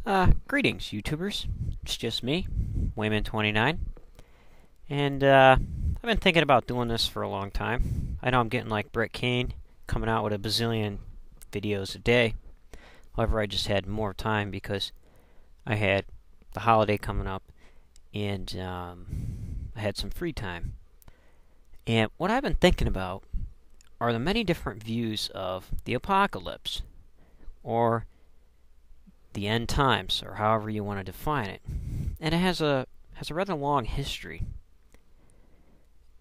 Greetings, YouTubers. It's just me, Wayman29, and I've been thinking about doing this for a long time. I know I'm getting like Brett Kane, coming out with a bazillion videos a day. However, I just had more time because I had the holiday coming up, and I had some free time. And what I've been thinking about are the many different views of the apocalypse, or the end times, or however you want to define it. And it has a rather long history.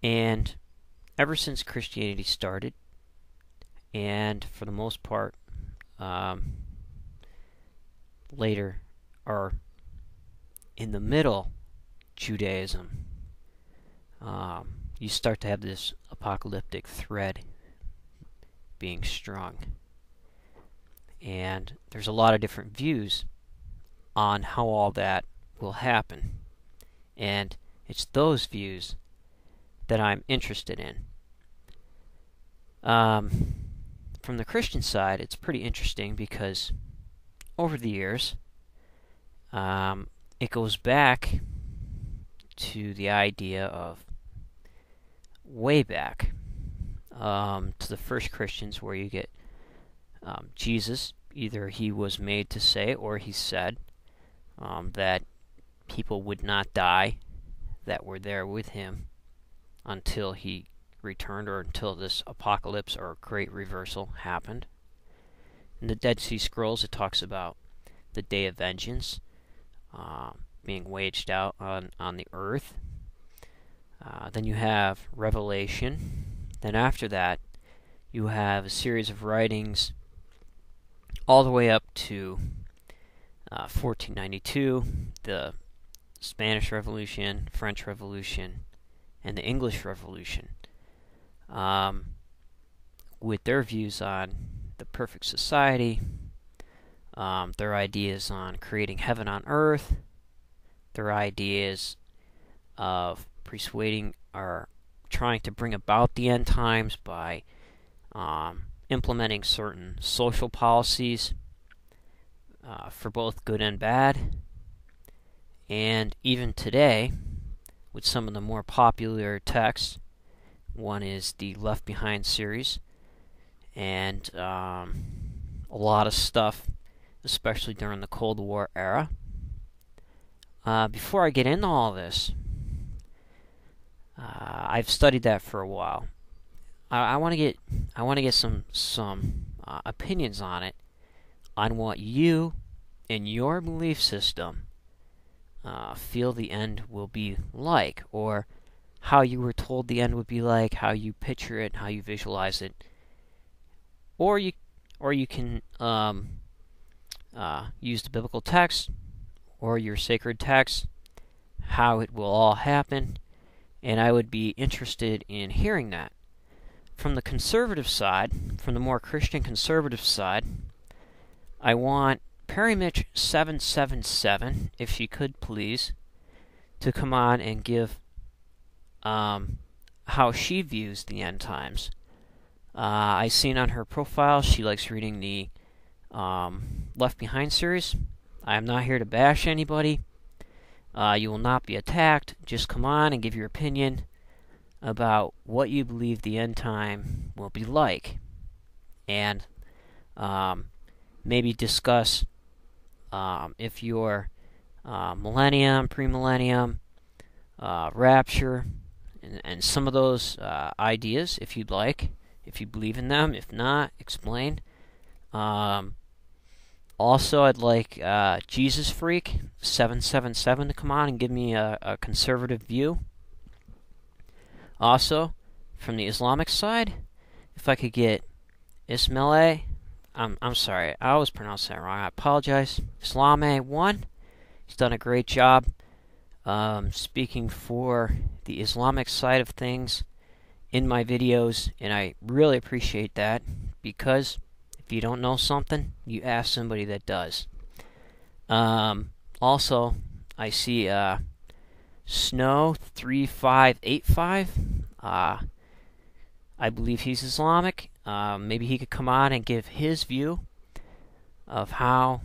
And ever since Christianity started, and for the most part, later, or in the middle, Judaism, you start to have this apocalyptic thread being strung. And there's a lot of different views on how all that will happen. And it's those views that I'm interested in. From the Christian side, it's pretty interesting because over the years, it goes back to the idea of way back to the first Christians, where you get Jesus. Either he was made to say or he said that people would not die that were there with him until he returned, or until this apocalypse or great reversal happened. In the Dead Sea Scrolls, it talks about the day of vengeance being waged out on the earth. Then you have Revelation. Then after that, you have a series of writings all the way up to 1492, the Spanish Revolution, French Revolution, and the English Revolution, with their views on the perfect society, their ideas on creating heaven on earth, their ideas of persuading or trying to bring about the end times by implementing certain social policies for both good and bad. And even today, with some of the more popular texts, one is the Left Behind series, and a lot of stuff, especially during the Cold War era. Before I get into all this, I've studied that for a while. I want to get some opinions on it, on what you and your belief system feel the end will be like, or how you were told the end would be like, how you picture it, how you visualize it, or you can use the biblical text or your sacred text, how it will all happen, and I would be interested in hearing that. From the conservative side, from the more Christian conservative side, I want Perry Mitch 777, if she could please, to come on and give how she views the end times. I've seen on her profile she likes reading the Left Behind series. I am not here to bash anybody. You will not be attacked. Just come on and give your opinion about what you believe the end time will be like, and maybe discuss if you're millennium, premillennium, rapture, and some of those ideas, if you'd like, if you believe in them. If not, explain. Also, I'd like Jesus Freak 777 to come on and give me a conservative view. Also, from the Islamic side, if I could get Ismail, I'm sorry, I always pronounce that wrong, I apologize. Islame1, he's done a great job speaking for the Islamic side of things in my videos, and I really appreciate that, because if you don't know something, you ask somebody that does. Also, I see Snow3585. I believe he's Islamic. Maybe he could come on and give his view of how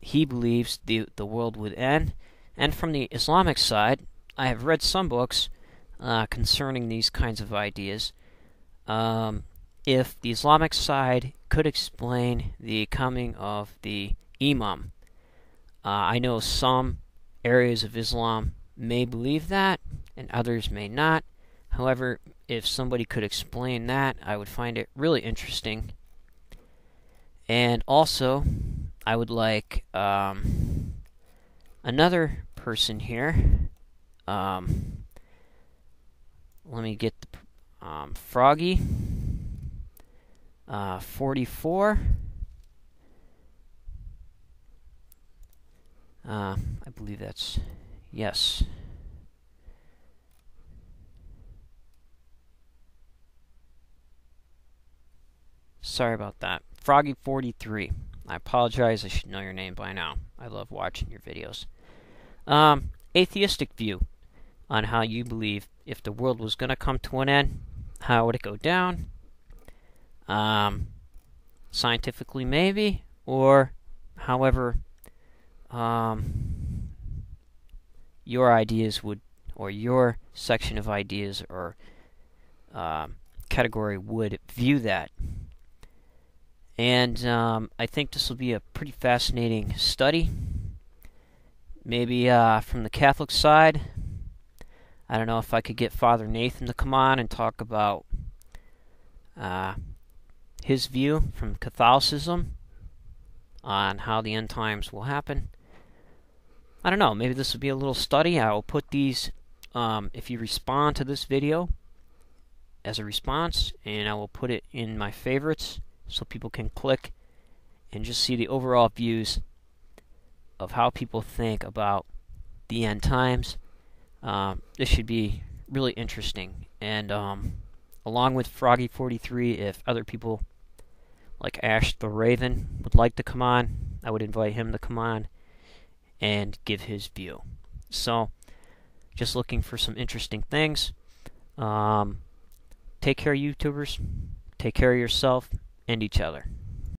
he believes the world would end. And from the Islamic side, I have read some books concerning these kinds of ideas. If the Islamic side could explain the coming of the Imam, I know some areas of Islam may believe that, and others may not. However, if somebody could explain that, I would find it really interesting. And also, I would like another person here. Let me get the Froggy 44. I believe that's yes. Sorry about that. Froggy 43. I apologize. I should know your name by now. I love watching your videos. Atheistic view on how you believe if the world was going to come to an end, how would it go down? Scientifically, maybe, or however your ideas would, or your section of ideas or category would view that. And I think this will be a pretty fascinating study. Maybe from the Catholic side, I don't know if I could get Father Nathan to come on and talk about his view from Catholicism on how the end times will happen. I don't know, maybe this will be a little study. I will put these, if you respond to this video, as a response, and I will put it in my favorites so people can click and just see the overall views of how people think about the end times. This should be really interesting. And along with Froggy43, if other people like Ashthereaven would like to come on, I would invite him to come on and give his view. So, just looking for some interesting things. Take care, YouTubers. Take care of yourself and each other.